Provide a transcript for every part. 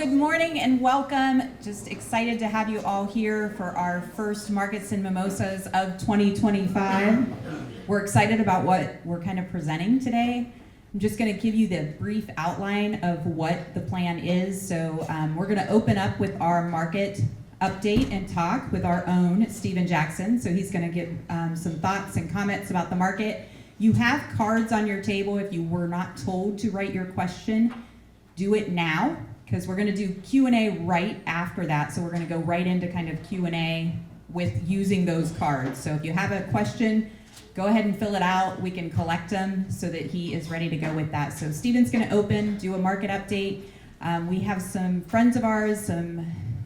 good morning and welcome. Just excited to have you all here for our first Markets and Mimosas of 2025. We're excited about what we're kind of presenting today. I'm just going to give you the brief outline of what the plan is. So we're going to open up with our market update and talk with our own Stephen Jackson. So he's going to give some thoughts and comments about the market. You have cards on your table. If you were not told to write your question, do it now, because we're going to do Q&A right after that. So we're going to go right into kind of Q&A with using those cards. So if you have a question, go ahead and fill it out. We can collect them so that he is ready to go with that. So Stephen's going to open, do a market update. We have some friends of ours.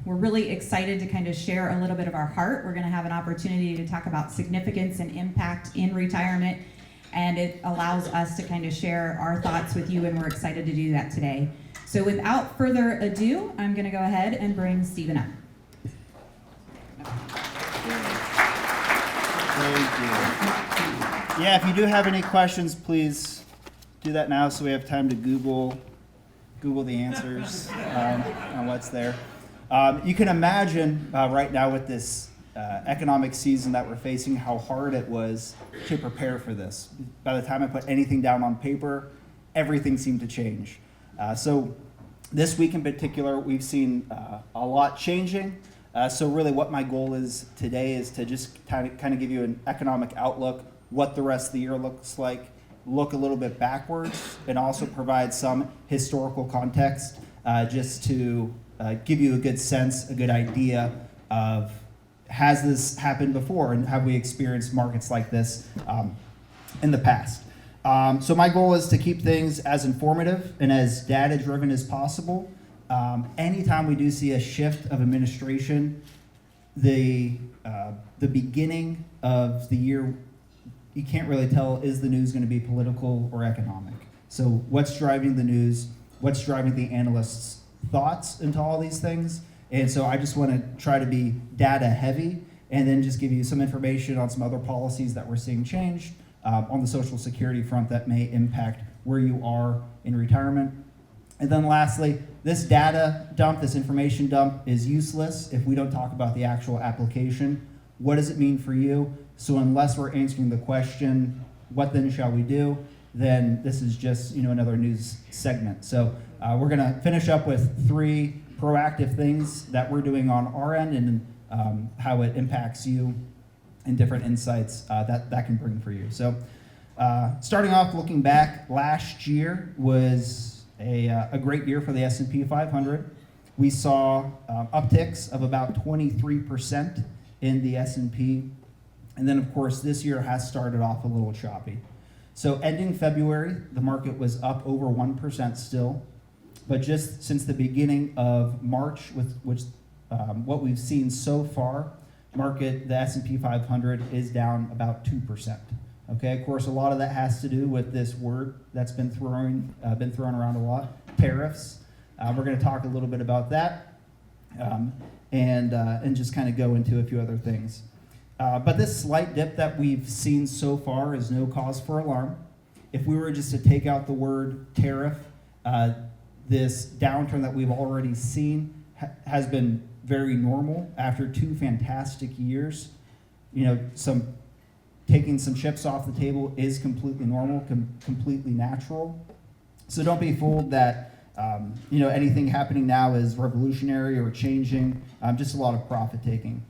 We're really excited to kind of share a little bit of our heart. We're going to have an opportunity to talk about significance and impact in retirement. And it allows us to kind of share our thoughts with you, and we're excited to do that today. So without further ado, I'm going to go ahead and bring Stephen up. Thank you. Yeah, if you do have any questions, please do that now so we have time to Google the answers on what's there. You can imagine right now with this economic season that we're facing, how hard it was to prepare for this. By the time I put anything down on paper, everything seemed to change. So this week in particular, we've seen a lot changing. So really what my goal is today is to just kind of give you an economic outlook, what the rest of the year looks like, look a little bit backwards, and also provide some historical context just to give you a good sense, a good idea of has this happened before and have we experienced markets like this in the past. So my goal is to keep things as informative and as data-driven as possible. Anytime we do see a shift of administration, the beginning of the year, you can't really tell, is the news going to be political or economic? So what's driving the news? What's driving the analysts' thoughts into all these things? And so I just want to try to be data heavy and then just give you some information on some other policies that we're seeing changed on the Social Security front that may impact where you are in retirement. And then lastly, this data dump, this information dump is useless if we don't talk about the actual application. What does it mean for you? So unless we're answering the question, what then shall we do? Then this is just another news segment. So we're going to finish up with 3 proactive things that we're doing on our end and how it impacts you and different insights that can bring for you. So starting off, looking back, last year was a great year for the S&P 500. We saw upticks of about 23% in the S&P. And then, of course, this year has started off a little choppy. So ending February, the market was up over 1% still. But just since the beginning of March, with which what we've seen so far, the S&P 500 is down about 2%. Okay, of course, a lot of that has to do with this word that's been thrown around a lot, tariffs. We're going to talk a little bit about that, and just kind of go into a few other things. But this slight dip that we've seen so far is no cause for alarm. If we were just to take out the word tariff, this downturn that we've already seen has been very normal after 2 fantastic years. Taking some chips off the table is completely normal, completely natural. So don't be fooled that anything happening now is revolutionary or changing. Just a lot of profit taking.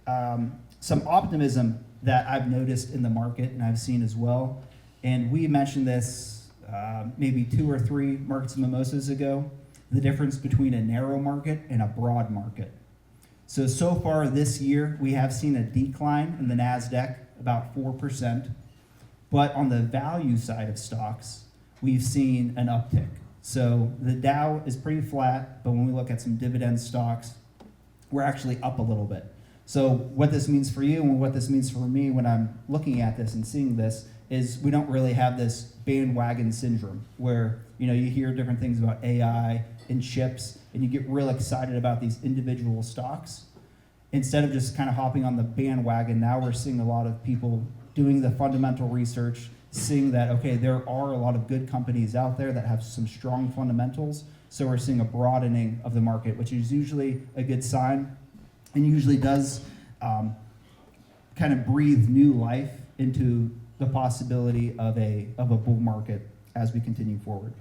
Some optimism that I've noticed in the market and I've seen as well, and we mentioned this maybe 2 or 3 markets and mimosas ago, the difference between a narrow market and a broad market. So far this year, we have seen a decline in the NASDAQ, about 4%. But on the value side of stocks, we've seen an uptick. So the Dow is pretty flat, but when we look at some dividend stocks, we're actually up a little bit. So what this means for you and what this means for me when I'm looking at this and seeing this is we don't really have this bandwagon syndrome where you hear different things about AI and chips and you get real excited about these individual stocks. Instead of just kind of hopping on the bandwagon, now we're seeing a lot of people doing the fundamental research, seeing that, okay, there are a lot of good companies out there that have some strong fundamentals, So we're seeing a broadening of the market, which is usually a good sign and usually does kind of breathe new life into the possibility of a bull market as we continue forward.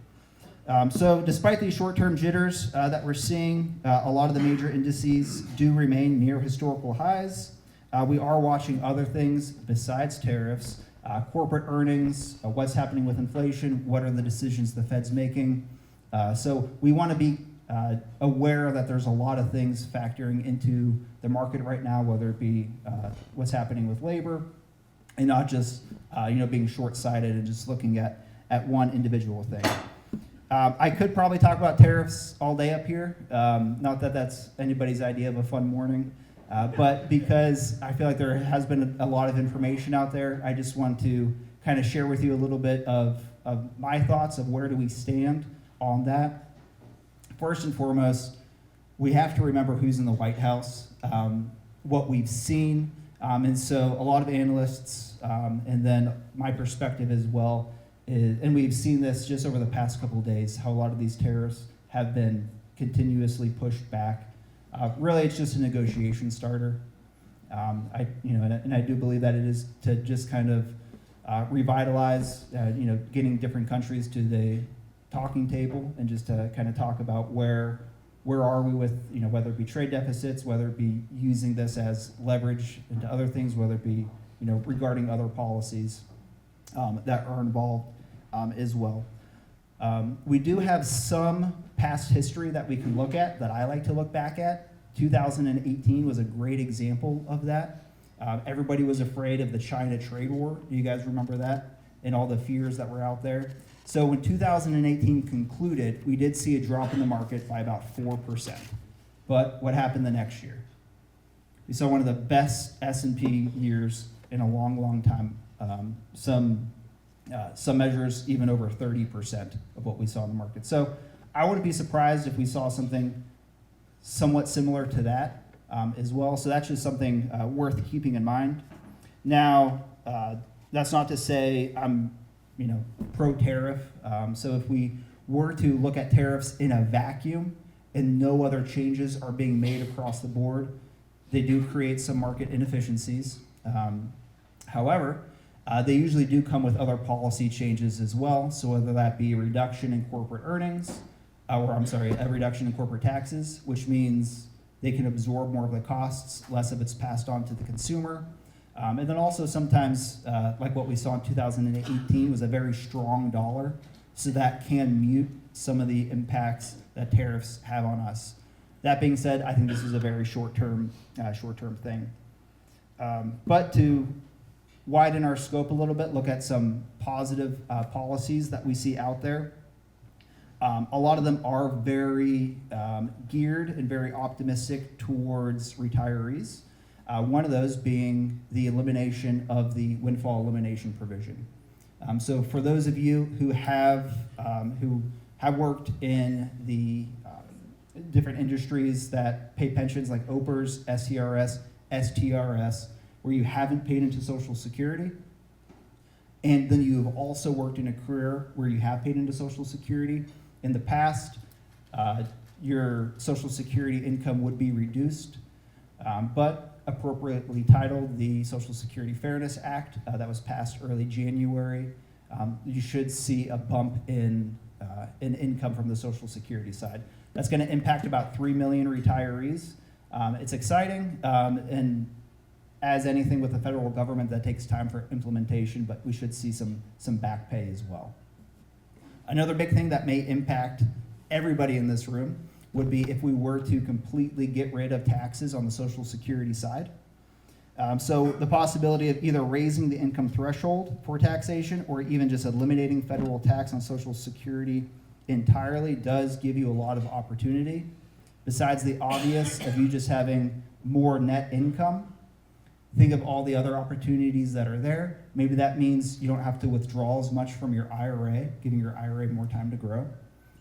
So despite these short-term jitters that we're seeing, a lot of the major indices do remain near historical highs. We are watching other things besides tariffs, corporate earnings, what's happening with inflation, what are the decisions the Fed's making. So we want to be aware that there's a lot of things factoring into the market right now, whether it be what's happening with labor, and not just being short-sighted and just looking at one individual thing. I could probably talk about tariffs all day up here. Not that that's anybody's idea of a fun morning, but because I feel like there has been a lot of information out there, I just want to kind of share with you a little bit of my thoughts of where do we stand on that. First and foremost, we have to remember who's in the White House, what we've seen, and so a lot of analysts, and then my perspective as well, and we've seen this just over the past couple of days, how a lot of these tariffs have been continuously pushed back. Really, it's just a negotiation starter. I do believe that it is to just kind of revitalize, getting different countries to the talking table and just to kind of talk about where are we with, whether it be trade deficits, whether it be using this as leverage into other things, whether it be, regarding other policies that are involved as well. We do have some past history that we can look at, that I like to look back at. 2018 was a great example of that. Everybody was afraid of the China trade war. Do you guys remember that? And all the fears that were out there. So when 2018 concluded, we did see a drop in the market by about 4%. But what happened the next year? We saw one of the best S&P years in a long, long time. Some measures even over 30% of what we saw in the market. So I wouldn't be surprised if we saw something somewhat similar to that as well. So that's just something worth keeping in mind. Now, that's not to say I'm pro-tariff. So if we were to look at tariffs in a vacuum and no other changes are being made across the board, they do create some market inefficiencies. However, they usually do come with other policy changes as well. So whether that be a reduction in corporate earnings, a reduction in corporate taxes, which means they can absorb more of the costs, less of it's passed on to the consumer. And then also sometimes, like what we saw in 2018, was a very strong dollar, so that can mute some of the impacts that tariffs have on us. That being said, I think this is a very short-term thing. But to widen our scope a little bit, look at some positive policies that we see out there. A lot of them are very geared and very optimistic towards retirees. One of those being the elimination of the windfall elimination provision. So for those of you who have worked in the different industries that pay pensions like OPERS, SCRS, STRS, where you haven't paid into Social Security, and then you have also worked in a career where you have paid into Social Security, in the past, your Social Security income would be reduced, but appropriately titled the Social Security Fairness Act that was passed early January, you should see a bump in income from the Social Security side. That's going to impact about 3 million retirees. It's exciting, and as anything with the federal government, that takes time for implementation, but we should see some back pay as well. Another big thing that may impact everybody in this room would be if we were to completely get rid of taxes on the Social Security side. So the possibility of either raising the income threshold for taxation or even just eliminating federal tax on Social Security entirely does give you a lot of opportunity. Besides the obvious of you just having more net income, think of all the other opportunities that are there. Maybe that means you don't have to withdraw as much from your IRA, giving your IRA more time to grow.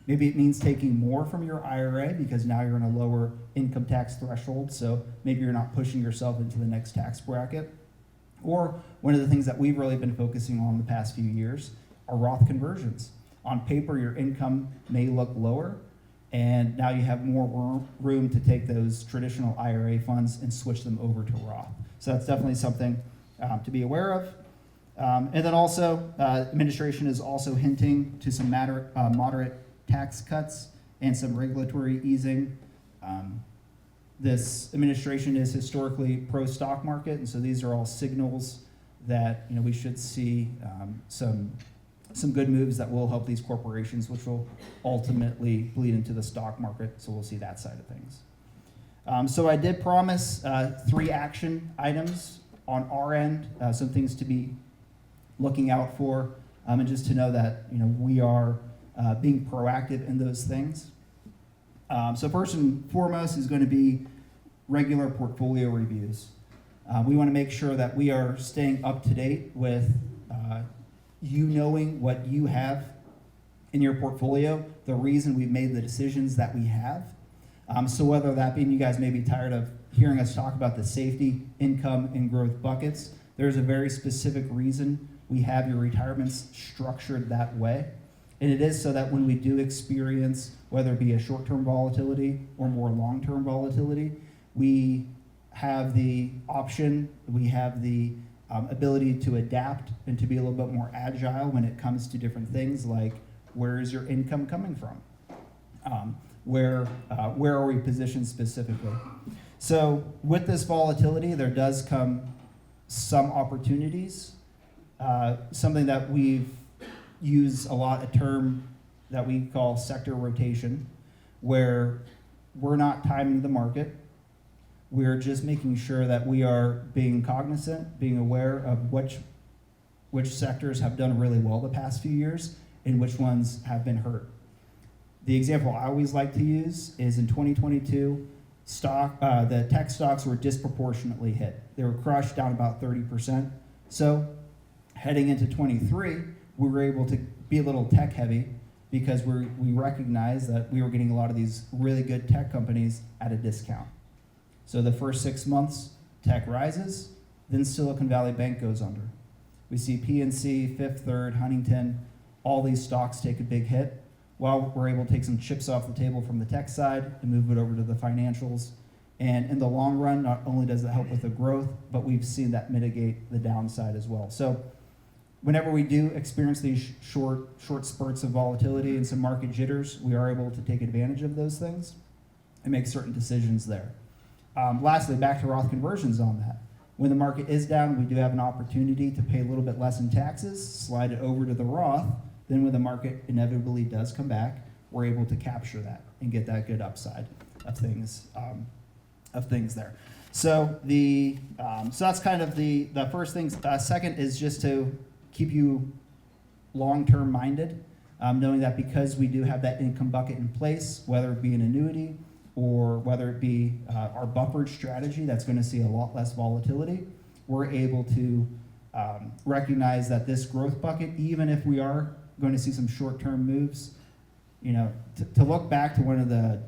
Maybe it means taking more from your IRA because now you're in a lower income tax threshold, so maybe you're not pushing yourself into the next tax bracket. Or one of the things that we've really been focusing on the past few years are Roth conversions. On paper, your income may look lower, and now you have more room to take those traditional IRA funds and switch them over to Roth. So that's definitely something to be aware of. And then also, administration is also hinting to some moderate tax cuts and some regulatory easing. This administration is historically pro-stock market, and so these are all signals that we should see some good moves that will help these corporations, which will ultimately bleed into the stock market. So we'll see that side of things. So I did promise 3 action items on our end, some things to be looking out for, and just to know that we are being proactive in those things. So first and foremost is going to be regular portfolio reviews. We want to make sure that we are staying up to date with you knowing what you have in your portfolio, the reason we've made the decisions that we have. So whether that being you guys may be tired of hearing us talk about the safety, income, and growth buckets, there's a very specific reason we have your retirements structured that way. And it is so that when we do experience, whether it be a short-term volatility or more long-term volatility, we have the option, we have the ability to adapt and to be a little bit more agile when it comes to different things like where is your income coming from? Where are we positioned specifically? So with this volatility, there does come some opportunities. Something that we've used a lot, a term that we call sector rotation, where we're not timing the market. We're just making sure that we are being cognizant, being aware of which sectors have done really well the past few years and which ones have been hurt. The example I always like to use is in 2022, the tech stocks were disproportionately hit. They were crushed down about 30%. So heading into 23, we were able to be a little tech heavy because we recognized that we were getting a lot of these really good tech companies at a discount. So the first 6 months, tech rises, then Silicon Valley Bank goes under. We see PNC, Fifth Third, Huntington, all these stocks take a big hit, while we're able to take some chips off the table from the tech side and move it over to the financials. And in the long run, not only does it help with the growth, but we've seen that mitigate the downside as well. So whenever we do experience these short spurts of volatility and some market jitters, we are able to take advantage of those things and make certain decisions there. Lastly, back to Roth conversions on that. When the market is down, we do have an opportunity to pay a little bit less in taxes, slide it over to the Roth. Then when the market inevitably does come back, we're able to capture that and get that good upside of things there. So so that's kind of the first thing. Second is just to keep you long-term minded, knowing that because we do have that income bucket in place, whether it be an annuity or whether it be our buffered strategy that's going to see a lot less volatility, we're able to recognize that this growth bucket, even if we are going to see some short-term moves, to look back to one of the,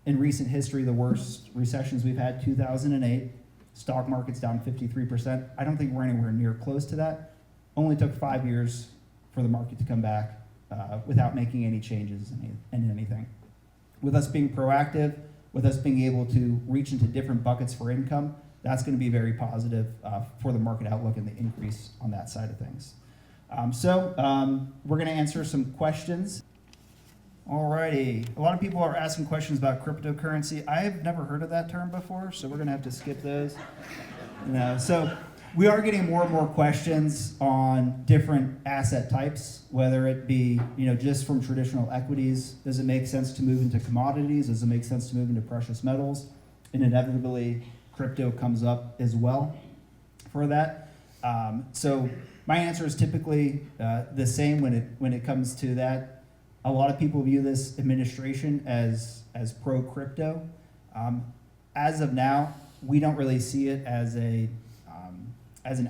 in recent history, the worst recessions we've had, 2008, stock market's down 53%. I don't think we're anywhere near close to that. Only took 5 years for the market to come back without making any changes in anything. With us being proactive, with us being able to reach into different buckets for income, that's going to be very positive for the market outlook and the increase on that side of things. We're going to answer some questions. Alrighty, a lot of people are asking questions about cryptocurrency. I've never heard of that term before, so we're going to have to skip those. So we are getting more and more questions on different asset types, whether it be just from traditional equities. Does it make sense to move into commodities? Does it make sense to move into precious metals? And inevitably, crypto comes up as well for that. So my answer is typically the same when it comes to that. A lot of people view this administration as pro crypto. As of now, we don't really see it as an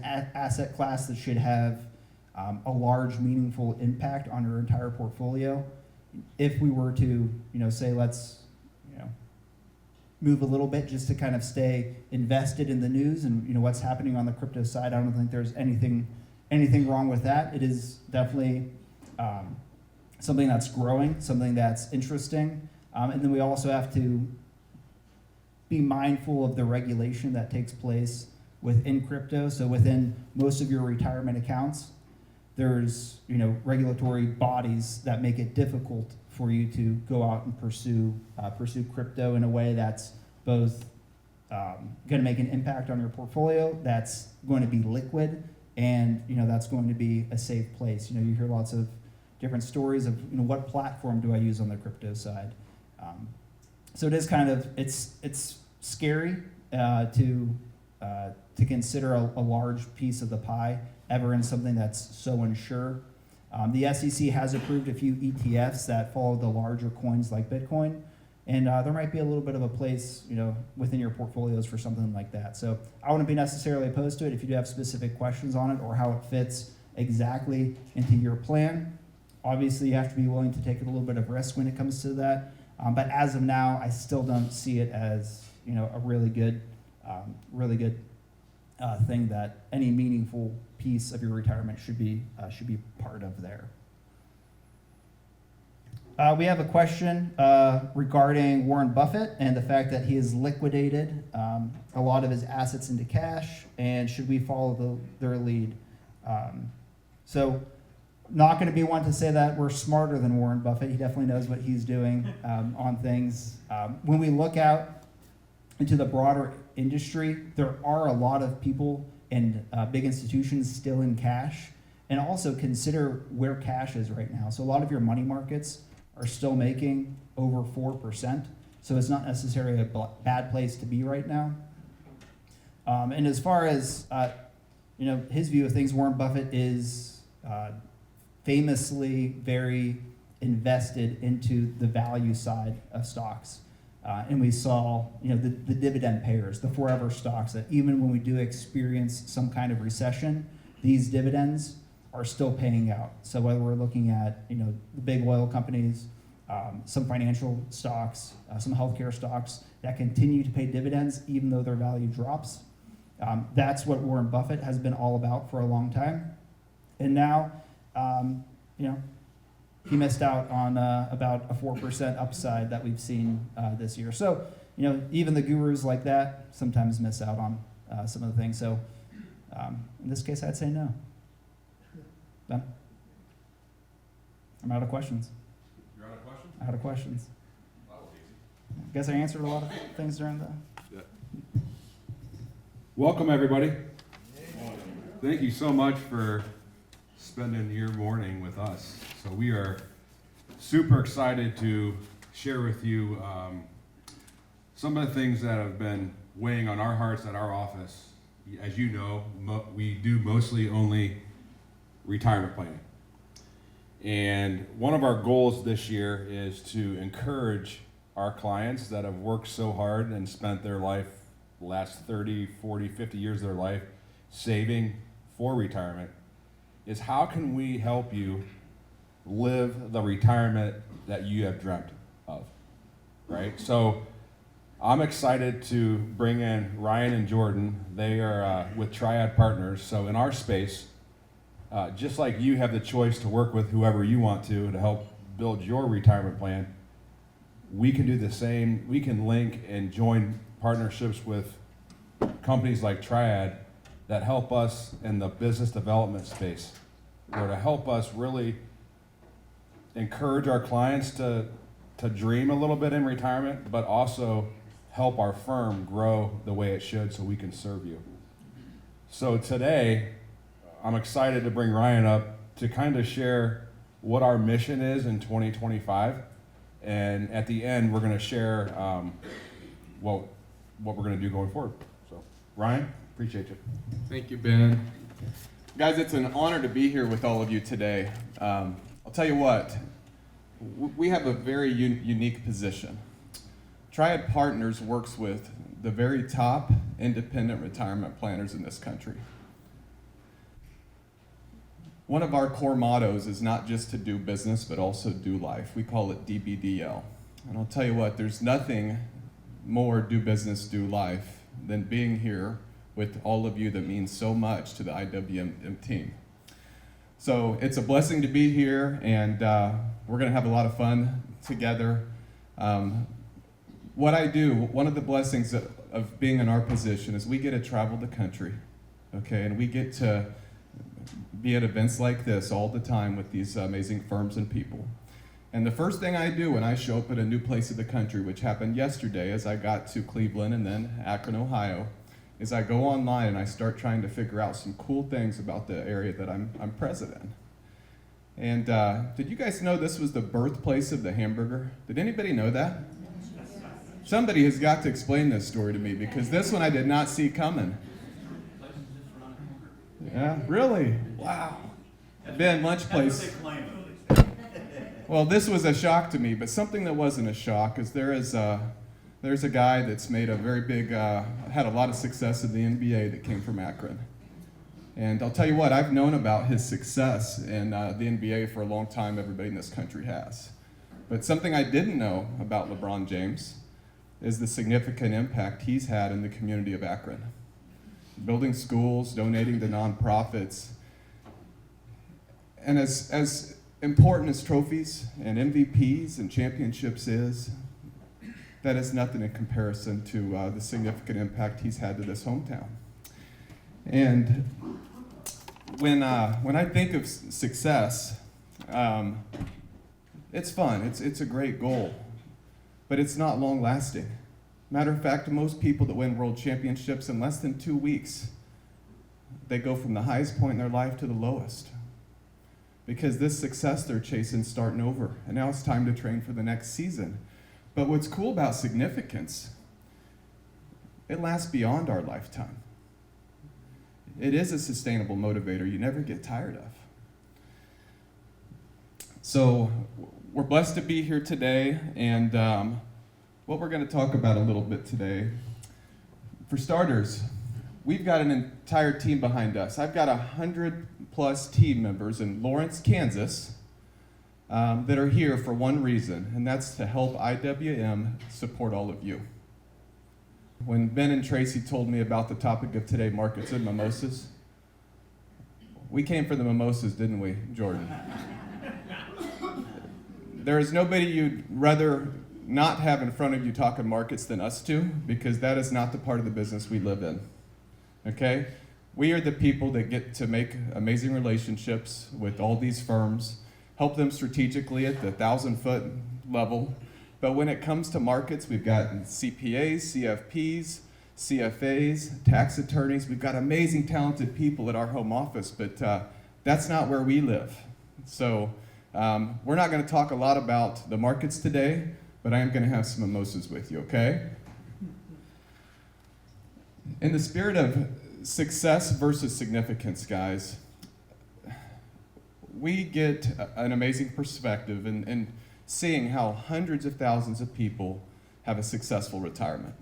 asset class that should have a large, meaningful impact on your entire portfolio. If we were to, say, let's, move a little bit just to kind of stay invested in the news and what's happening on the crypto side, I don't think there's anything wrong with that. It is definitely something that's growing, something that's interesting. And then we also have to be mindful of the regulation that takes place within crypto. So within most of your retirement accounts, there's regulatory bodies that make it difficult for you to go out and pursue crypto in a way that's both going to make an impact on your portfolio, that's going to be liquid, and that's going to be a safe place. You hear lots of different stories of what platform do I use on the crypto side. So it is kind of it's scary to consider a large piece of the pie ever in something that's so unsure. The SEC has approved a few ETFs that follow the larger coins like Bitcoin, and there might be a little bit of a place, within your portfolios for something like that. So I wouldn't be necessarily opposed to it if you do have specific questions on it or how it fits exactly into your plan. Obviously, you have to be willing to take a little bit of risk when it comes to that. But as of now, I still don't see it as a really good thing that any meaningful piece of your retirement should be part of there. We have a question regarding Warren Buffett and the fact that he has liquidated a lot of his assets into cash, and should we follow their lead? So, not going to be one to say that we're smarter than Warren Buffett. He definitely knows what he's doing on things. When we look out into the broader industry, there are a lot of people and big institutions still in cash, and also consider where cash is right now. So a lot of your money markets are still making over 4%, so it's not necessarily a bad place to be right now. And as far as his view of things, Warren Buffett is famously very invested into the value side of stocks. And we saw, the dividend payers, the forever stocks, that even when we do experience some kind of recession, these dividends are still paying out. So whether we're looking at, the big oil companies, some financial stocks, some healthcare stocks that continue to pay dividends even though their value drops, that's what Warren Buffett has been all about for a long time. And now, he missed out on about a 4% upside that we've seen this year. So, even the gurus like that sometimes miss out on some of the things. So, in this case, I'd say no. Ben? I'm out of questions. You're out of questions? Out of questions. That was easy. I guess I answered a lot of things during the... Yeah. Welcome, everybody. Thank you so much for spending your morning with us. So we are super excited to share with you some of the things that have been weighing on our hearts at our office. As you know, we do mostly only retirement planning. And one of our goals this year is to encourage our clients that have worked so hard and spent their life, the last 30, 40, 50 years of their life, saving for retirement, is how can we help you live the retirement that you have dreamt of, right? So I'm excited to bring in Ryan and Jordan. They are with Triad Partners. So in our space, just like you have the choice to work with whoever you want to help build your retirement plan, we can do the same. We can link and join partnerships with companies like Triad that help us in the business development space, or to help us really encourage our clients to dream a little bit in retirement, but also help our firm grow the way it should so we can serve you. So today, I'm excited to bring Ryan up to kind of share what our mission is in 2025. And at the end, we're going to share what we're going to do going forward. So, Ryan, appreciate you. Thank you, Ben. Guys, it's an honor to be here with all of you today. I'll tell you what, we have a very unique position. Triad Partners works with the very top independent retirement planners in this country. One of our core mottos is not just to do business, but also do life. We call it DBDL. And I'll tell you what, there's nothing more do business, do life than being here with all of you that means so much to the IWM team. So it's a blessing to be here, and we're going to have a lot of fun together. What I do, one of the blessings of being in our position is we get to travel the country, okay, and we get to be at events like this all the time with these amazing firms and people. And the first thing I do when I show up at a new place of the country, which happened yesterday as I got to Cleveland and then Akron, Ohio, is I go online and I start trying to figure out some cool things about the area that I'm present in. And did you guys know this was the birthplace of the hamburger? Did anybody know that? Somebody has got to explain this story to me, because this one I did not see coming. Yeah, really? Wow. Ben, lunch place. Well, this was a shock to me, but something that wasn't a shock is there's a guy that's made a very big, had a lot of success in the NBA that came from Akron. And I'll tell you what, I've known about his success in the NBA for a long time. Everybody in this country has. But something I didn't know about LeBron James is the significant impact he's had in the community of Akron. Building schools, donating to nonprofits. And as important as trophies and MVPs and championships is, that is nothing in comparison to the significant impact he's had to this hometown. And when I think of success, it's fun, it's a great goal, but it's not long lasting. Matter of fact, most people that win world championships in less than 2 weeks, they go from the highest point in their life to the lowest. Because this success they're chasing is starting over, and now it's time to train for the next season. But what's cool about significance, it lasts beyond our lifetime. It is a sustainable motivator you never get tired of. So we're blessed to be here today, and what we're going to talk about a little bit today, for starters, we've got an entire team behind us. I've got 100+ team members in Lawrence, Kansas, that are here for one reason, and that's to help IWM support all of you. When Ben and Tracy told me about the topic of today, markets and mimosas, we came for the mimosas, didn't we, Jordan? There is nobody you'd rather not have in front of you talking markets than us two, because that is not the part of the business we live in, okay? We are the people that get to make amazing relationships with all these firms, help them strategically at the 1,000-foot level. But when it comes to markets, we've got CPAs, CFPs, CFAs, tax attorneys. We've got amazing, talented people at our home office, but that's not where we live. So we're not going to talk a lot about the markets today, but I am going to have some mimosas with you, okay? In the spirit of success versus significance, guys, we get an amazing perspective in seeing how hundreds of thousands of people have a successful retirement,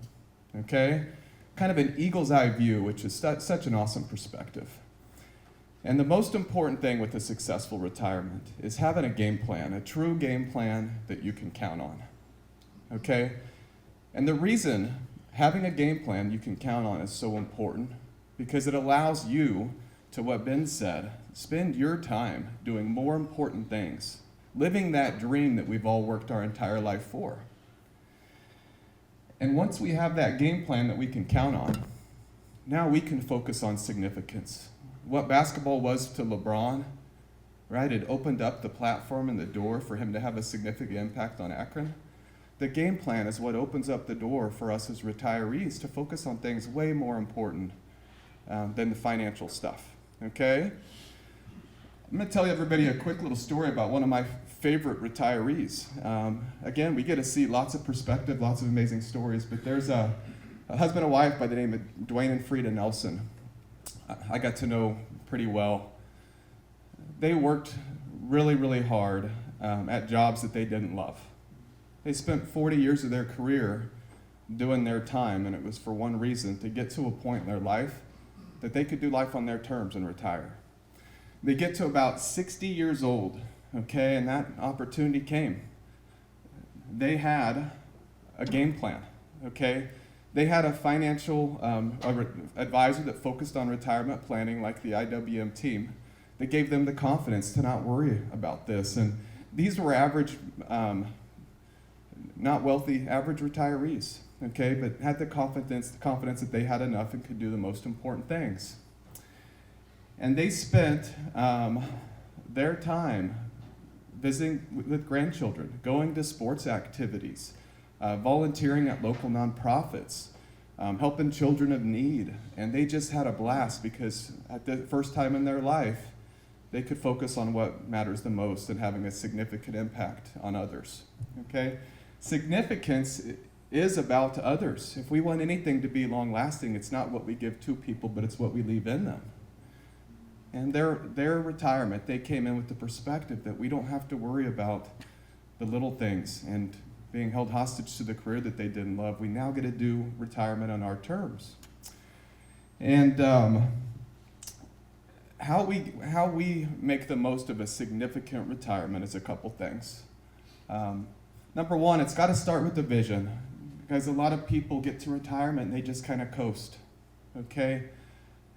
okay? Kind of an eagle's eye view, which is such an awesome perspective. And the most important thing with a successful retirement is having a game plan, a true game plan that you can count on, okay? And the reason having a game plan you can count on is so important because it allows you, to what Ben said, spend your time doing more important things, living that dream that we've all worked our entire life for. And once we have that game plan that we can count on, now we can focus on significance. What basketball was to LeBron, right? It opened up the platform and the door for him to have a significant impact on Akron. The game plan is what opens up the door for us as retirees to focus on things way more important than the financial stuff, okay? I'm going to tell everybody a quick little story about one of my favorite retirees. Again, we get to see lots of perspective, lots of amazing stories, but there's a husband and wife by the name of Dwayne and Frida Nelson. I got to know pretty well. They worked really, really hard at jobs that they didn't love. They spent 40 years of their career doing their time, and it was for one reason, to get to a point in their life that they could do life on their terms and retire. They get to about 60 years old, okay, and that opportunity came. They had a game plan, okay? They had a financial advisor that focused on retirement planning like the IWM team that gave them the confidence to not worry about this. And these were average, not wealthy, average retirees, okay, but had the confidence that they had enough and could do the most important things. And they spent their time visiting with grandchildren, going to sports activities, volunteering at local nonprofits, helping children of need. And they just had a blast because at the first time in their life, they could focus on what matters the most and having a significant impact on others, okay? Significance is about others. If we want anything to be long-lasting, it's not what we give to people, but it's what we leave in them. And their retirement, they came in with the perspective that we don't have to worry about the little things and being held hostage to the career that they didn't love. We now get to do retirement on our terms. And how we make the most of a significant retirement is a couple things. Number one, it's got to start with the vision. Because a lot of people get to retirement and they just kind of coast, okay?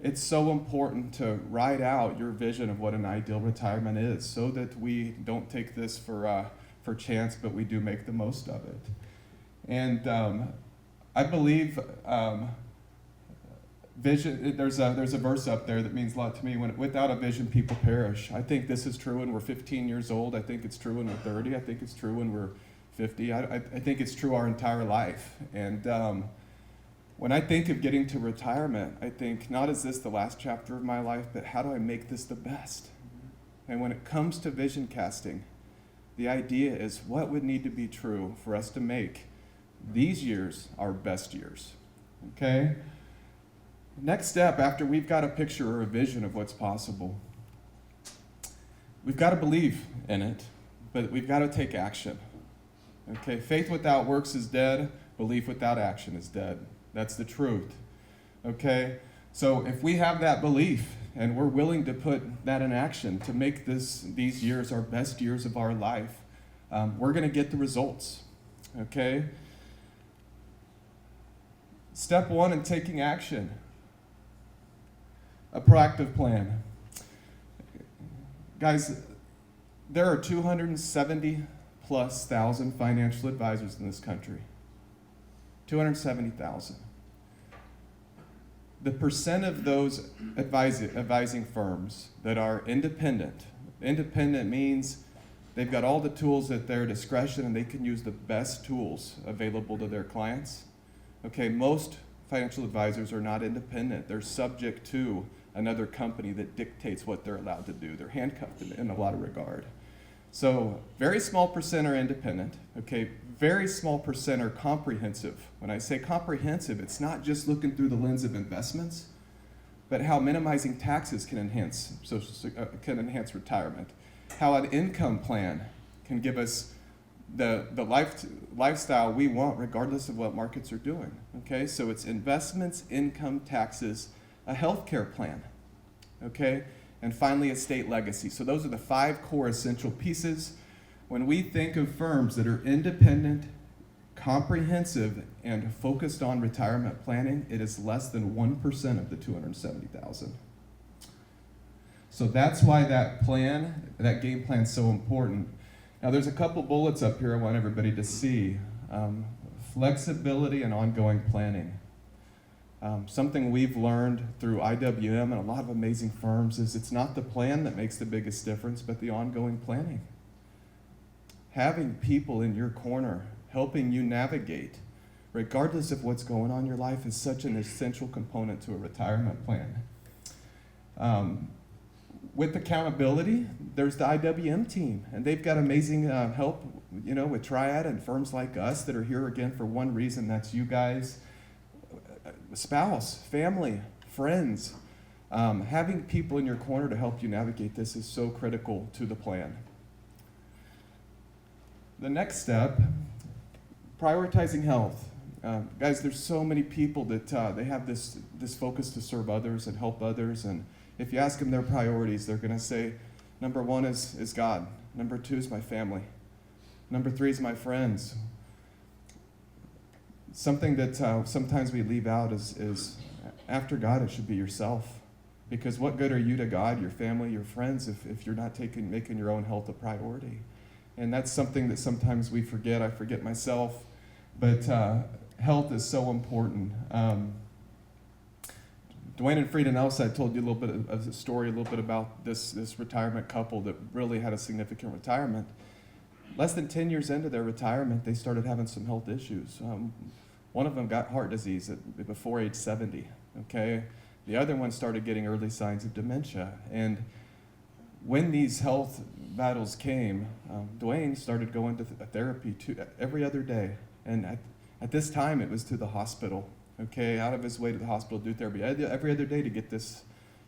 It's so important to write out your vision of what an ideal retirement is so that we don't take this for chance, but we do make the most of it. And I believe vision, there's a verse up there that means a lot to me. Without a vision, people perish. I think this is true when we're 15 years old. I think it's true when we're 30. I think it's true when we're 50. I think it's true our entire life. And when I think of getting to retirement, I think, not is this the last chapter of my life, but how do I make this the best? And when it comes to vision casting, the idea is what would need to be true for us to make these years our best years, okay? Next step, after we've got a picture or a vision of what's possible, we've got to believe in it, but we've got to take action. Okay, faith without works is dead. Belief without action is dead. That's the truth. Okay, so if we have that belief and we're willing to put that in action to make these years our best years of our life, we're going to get the results. Okay. Step one in taking action: a proactive plan. Guys, there are 270,000+ financial advisors in this country. 270,000. The percent of those advising firms that are independent means they've got all the tools at their discretion and they can use the best tools available to their clients. Okay, most financial advisors are not independent. They're subject to another company that dictates what they're allowed to do. They're handcuffed in a lot of regard. So very small percent are independent, okay? Very small percent are comprehensive. When I say comprehensive, it's not just looking through the lens of investments, but how minimizing taxes can enhance retirement. How an income plan can give us the lifestyle we want regardless of what markets are doing, okay? So it's investments, income, taxes, a healthcare plan, okay? And finally, estate legacy. So those are the 5 core essential pieces. When we think of firms that are independent, comprehensive, and focused on retirement planning, it is less than 1% of the 270,000. So that's why that game plan is so important. Now there's a couple bullets up here I want everybody to see. Flexibility and ongoing planning. Something we've learned through IWM and a lot of amazing firms is it's not the plan that makes the biggest difference, but the ongoing planning. Having people in your corner helping you navigate, regardless of what's going on in your life, is such an essential component to a retirement plan. With accountability, there's the IWM team, and they've got amazing help, with Triad and firms like us that are here again for one reason. That's you guys. Spouse, family, friends, having people in your corner to help you navigate this is so critical to the plan. The next step, prioritizing health. Guys, there's so many people that they have this focus to serve others and help others, and if you ask them their priorities, they're going to say, number 1 is God, number 2 is my family, number 3 is my friends. Something that sometimes we leave out is after God, it should be yourself. Because what good are you to God, your family, your friends, if you're not making your own health a priority? And that's something that sometimes we forget. I forget myself. But health is so important. Dwayne and Frida Nelson, I told you a little bit of the story, a little bit about this retirement couple that really had a significant retirement. Less than 10 years into their retirement, they started having some health issues. One of them got heart disease before age 70, okay? The other one started getting early signs of dementia. And when these health battles came, Dwayne started going to therapy every other day. And at this time, it was to the hospital, okay? Out of his way to the hospital to do therapy every other day to get this,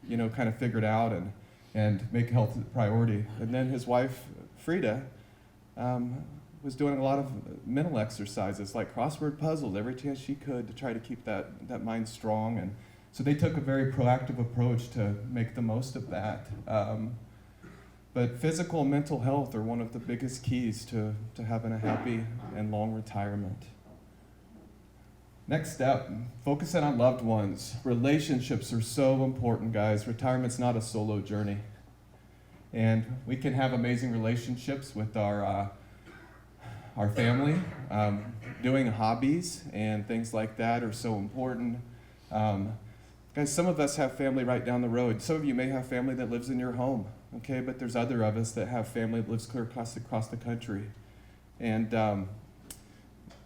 kind of figured out and make health a priority. And then his wife, Frida, was doing a lot of mental exercises like crossword puzzles every chance she could to try to keep that mind strong. And so they took a very proactive approach to make the most of that. But physical and mental health are one of the biggest keys to having a happy and long retirement. Next step, focusing on loved ones. Relationships are so important, guys. Retirement's not a solo journey. And we can have amazing relationships with our family. Doing hobbies and things like that are so important. Guys, some of us have family right down the road. Some of you may have family that lives in your home, okay? But there's other of us that have family that lives clear across the country. And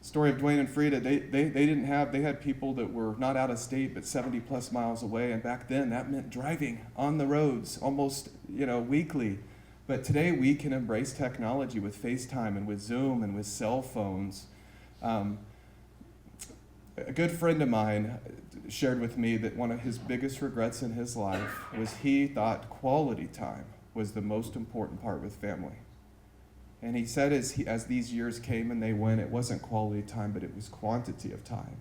story of Dwayne and Frida, they had people that were not out of state but 70 plus miles away. And back then that meant driving on the roads almost, weekly. But today we can embrace technology with FaceTime and with Zoom and with cell phones. A good friend of mine shared with me that one of his biggest regrets in his life was he thought quality time was the most important part with family. And he said as these years came and they went, it wasn't quality time, but it was quantity of time.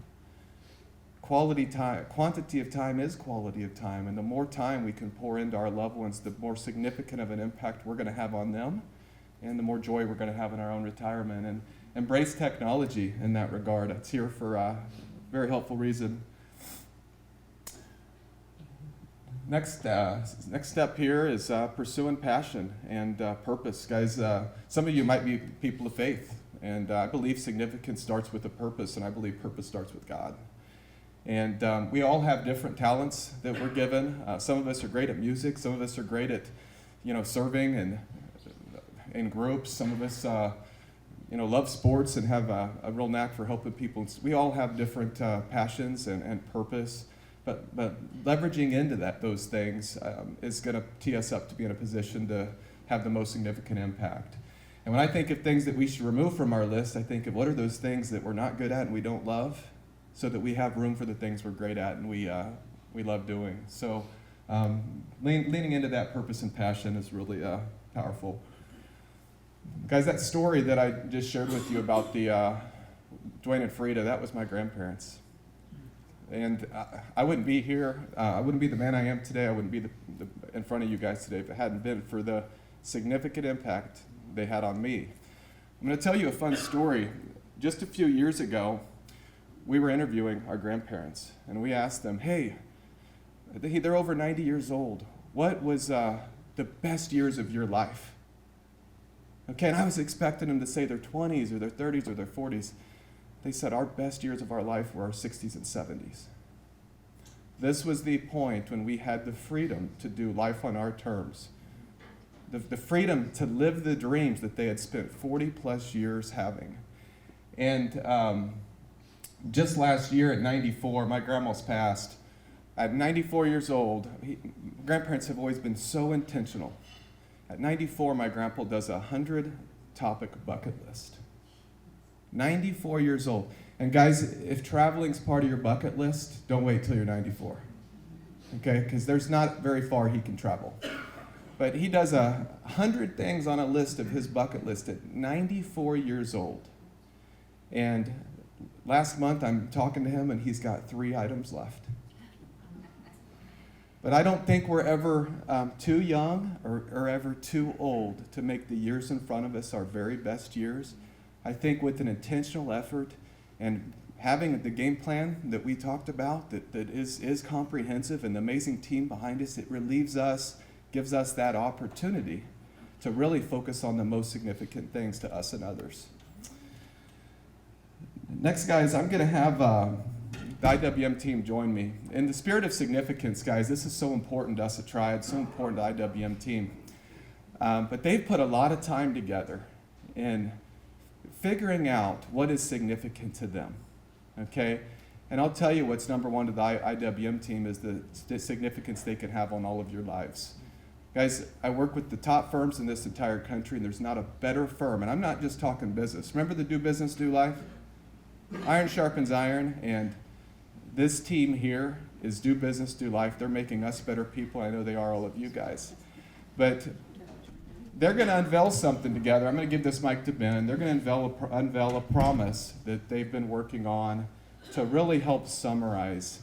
Quantity of time is quality of time, and the more time we can pour into our loved ones, the more significant of an impact we're going to have on them, and the more joy we're going to have in our own retirement. And embrace technology in that regard. It's here for a very helpful reason. Next step here is pursuing passion and purpose. Guys, some of you might be people of faith, and I believe significance starts with a purpose, and I believe purpose starts with God. And we all have different talents that we're given. Some of us are great at music. Some of us are great at, serving and in groups. Some of us, love sports and have a real knack for helping people. We all have different passions and purpose. But leveraging into those things is going to tee us up to be in a position to have the most significant impact. And when I think of things that we should remove from our list, I think of what are those things that we're not good at and we don't love, so that we have room for the things we're great at and we love doing. So leaning into that purpose and passion is really powerful. Guys, that story that I just shared with you about the Dwayne and Frida, that was my grandparents. And I wouldn't be here. I wouldn't be the man I am today. I wouldn't be in front of you guys today if it hadn't been for the significant impact they had on me. I'm going to tell you a fun story. Just a few years ago, we were interviewing our grandparents, and we asked them, hey, they're over 90 years old. What was the best years of your life? Okay, and I was expecting them to say their 20s or their 30s or their 40s. They said our best years of our life were our 60s and 70s. This was the point when we had the freedom to do life on our terms. The freedom to live the dreams that they had spent 40 plus years having. And just last year at 94, my grandma's passed. At 94 years old, grandparents have always been so intentional. At 94, my grandpa does a 100-topic bucket list. 94 years old. And guys, if traveling's part of your bucket list, don't wait till you're 94. Okay? Because there's not very far he can travel. But he does 100 things on a list of his bucket list at 94 years old. And last month I'm talking to him and he's got 3 items left. But I don't think we're ever too young or ever too old to make the years in front of us our very best years. I think with an intentional effort and having the game plan that we talked about that is comprehensive, and the amazing team behind us, it relieves us, gives us that opportunity to really focus on the most significant things to us and others. Next, guys, I'm going to have the IWM team join me. In the spirit of significance, guys, this is so important to us at Triad, so important to the IWM team. But they've put a lot of time together in figuring out what is significant to them, okay? And I'll tell you what's number one to the IWM team is the significance they can have on all of your lives. Guys, I work with the top firms in this entire country, and there's not a better firm, and I'm not just talking business. Remember the do business, do life? Iron sharpens iron, and this team here is do business, do life. They're making us better people. I know they are, all of you guys. But they're going to unveil something together. I'm going to give this mic to Ben. They're going to unveil a promise that they've been working on to really help summarize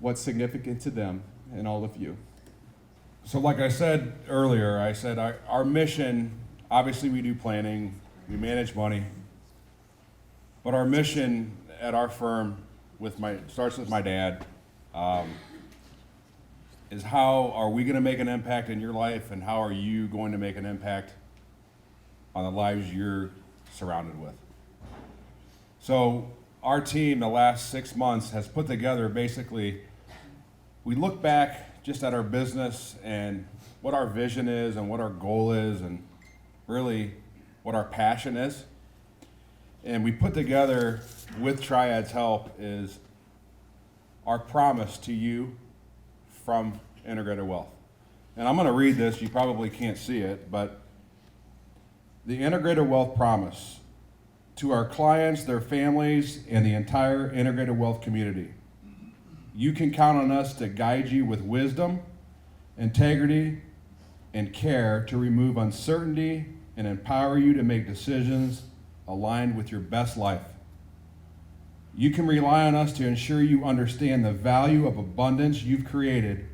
what's significant to them and all of you. So like I said earlier, our mission, obviously we do planning, we manage money, but our mission at our firm starts with my dad, is how are we going to make an impact in your life, and how are you going to make an impact on the lives you're surrounded with. So our team the last 6 months has put together basically, we look back just at our business and what our vision is and what our goal is and really what our passion is. And we put together, with Triad's help, is our promise to you from Integrated Wealth. And I'm going to read this. You probably can't see it, but the Integrated Wealth promise to our clients, their families, and the entire Integrated Wealth community. You can count on us to guide you with wisdom, integrity, and care to remove uncertainty and empower you to make decisions aligned with your best life. You can rely on us to ensure you understand the value of abundance you've created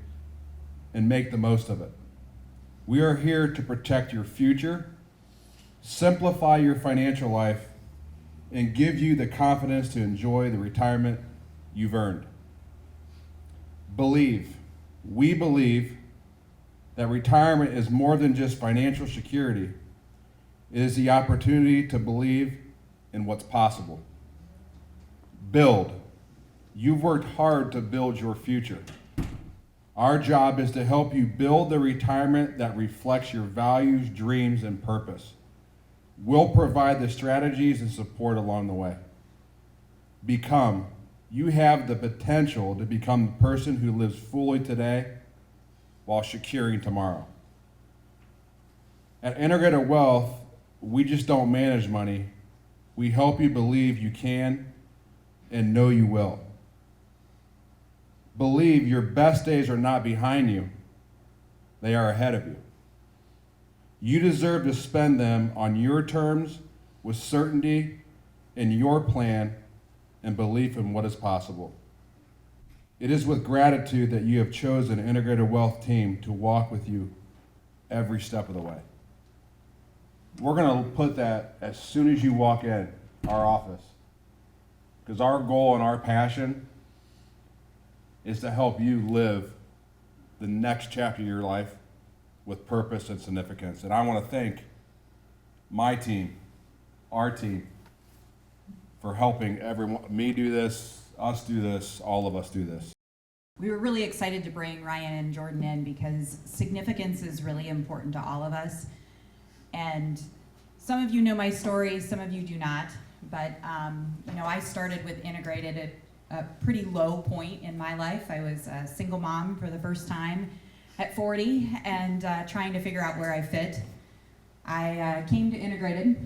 and make the most of it. We are here to protect your future, simplify your financial life, and give you the confidence to enjoy the retirement you've earned. We believe that retirement is more than just financial security. It is the opportunity to believe in what's possible. Build. You've worked hard to build your future. Our job is to help you build the retirement that reflects your values, dreams, and purpose. We'll provide the strategies and support along the way. Become. You have the potential to become the person who lives fully today while securing tomorrow. At Integrated Wealth, we just don't manage money. We help you believe you can and know you will. Believe your best days are not behind you. They are ahead of you. You deserve to spend them on your terms with certainty in your plan and belief in what is possible. It is with gratitude that you have chosen an Integrated Wealth team to walk with you every step of the way. We're going to put that as soon as you walk in our office, because our goal and our passion is to help you live the next chapter of your life with purpose and significance. And I want to thank my team, our team, for helping me do this, us do this, all of us do this. We were really excited to bring Ryan and Jordan in because significance is really important to all of us. And some of you know my story, some of you do not. But I started with Integrated at a pretty low point in my life. I was a single mom for the first time at 40 and trying to figure out where I fit. I came to Integrated,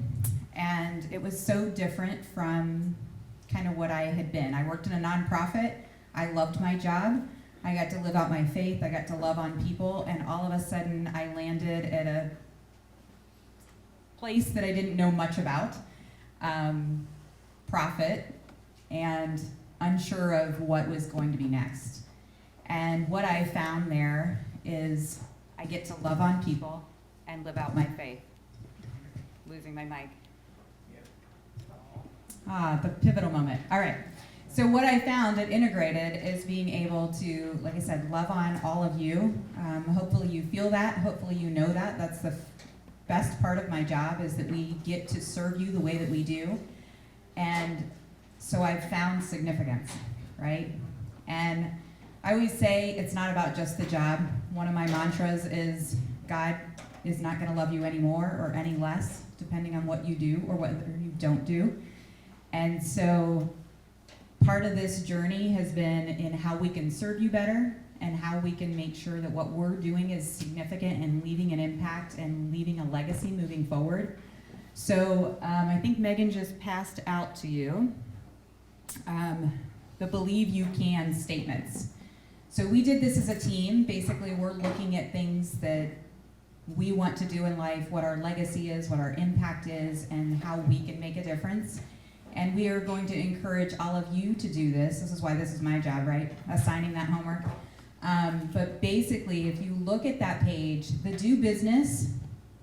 and it was so different from kind of what I had been. I worked in a nonprofit. I loved my job. I got to live out my faith. I got to love on people, and all of a sudden I landed at a place that I didn't know much about, profit, and unsure of what was going to be next. And what I found there is I get to love on people and live out my faith. Losing my mic. The pivotal moment. All right. So what I found at Integrated is being able to, like I said, love on all of you. Hopefully you feel that. Hopefully you know that. That's the best part of my job, is that we get to serve you the way that we do. And so I've found significance, right? And I always say it's not about just the job. One of my mantras is God is not going to love you any more or any less, depending on what you do or what you don't do. And so part of this journey has been in how we can serve you better and how we can make sure that what we're doing is significant and leaving an impact and leaving a legacy moving forward. So I think Megan just passed out to you the Believe You Can statements. So we did this as a team. Basically, we're looking at things that we want to do in life, what our legacy is, what our impact is, and how we can make a difference. And we are going to encourage all of you to do this. This is why this is my job, right? Assigning that homework. But basically, if you look at that page, the do business,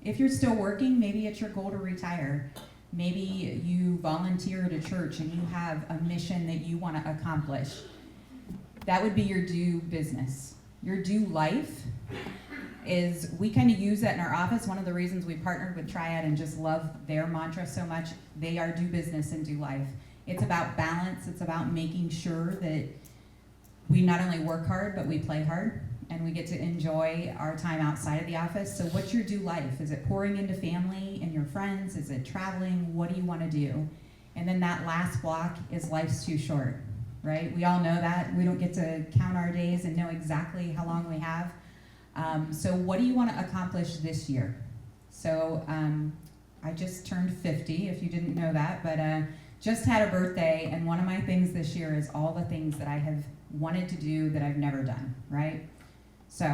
if you're still working, maybe it's your goal to retire. Maybe you volunteer at a church and you have a mission that you want to accomplish. That would be your do business. Your do life is, we kind of use that in our office. One of the reasons we partnered with Triad and just love their mantra so much, they are do business and do life. It's about balance. It's about making sure that we not only work hard, but we play hard, and we get to enjoy our time outside of the office. So what's your do life? Is it pouring into family and your friends? Is it traveling? What do you want to do? And then that last block is life's too short, right? We all know that. We don't get to count our days and know exactly how long we have. So what do you want to accomplish this year? So I just turned 50, if you didn't know that, but just had a birthday, and one of my things this year is all the things that I have wanted to do that I've never done, right? So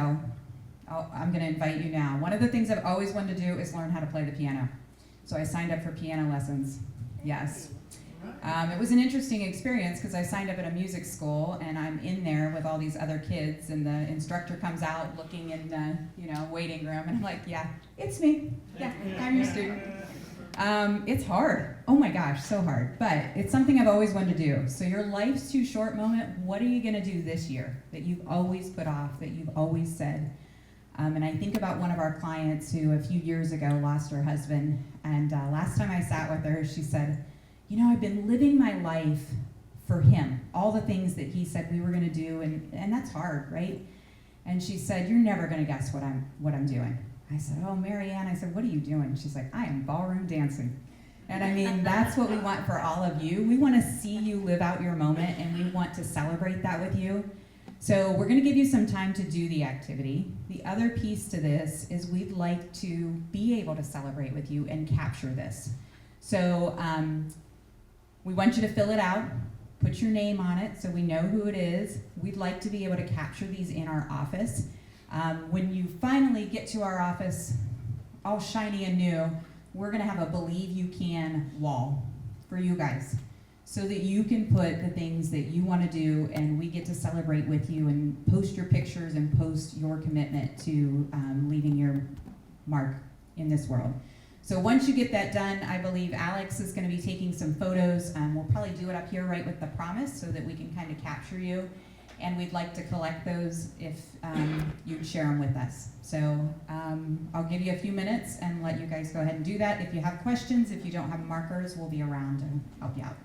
I'm going to invite you now. One of the things I've always wanted to do is learn how to play the piano. So I signed up for piano lessons. Yes. It was an interesting experience because I signed up at a music school, and I'm in there with all these other kids, and the instructor comes out looking in the waiting room, and I'm like, yeah, it's me. Yeah, I'm your student. It's hard. Oh my gosh, so hard. But it's something I've always wanted to do. So your life's too short moment, what are you going to do this year that you've always put off, that you've always said? And I think about one of our clients who a few years ago lost her husband, and last time I sat with her, she said, I've been living my life for him, all the things that he said we were going to do, and that's hard, right? And she said, you're never going to guess what I'm doing. I said, oh, Marianne, I said, what are you doing? She's like, I am ballroom dancing. And I mean, that's what we want for all of you. We want to see you live out your moment, and we want to celebrate that with you. So we're going to give you some time to do the activity. The other piece to this is we'd like to be able to celebrate with you and capture this. So we want you to fill it out, put your name on it so we know who it is. We'd like to be able to capture these in our office. When you finally get to our office, all shiny and new, we're going to have a Believe You Can wall for you guys so that you can put the things that you want to do, and we get to celebrate with you and post your pictures and post your commitment to leaving your mark in this world. So once you get that done, I believe Alex is going to be taking some photos. We'll probably do it up here right with the promise so that we can kind of capture you. And we'd like to collect those if you'd share them with us. So I'll give you a few minutes and let you guys go ahead and do that. If you have questions, if you don't have markers, we'll be around and help you out.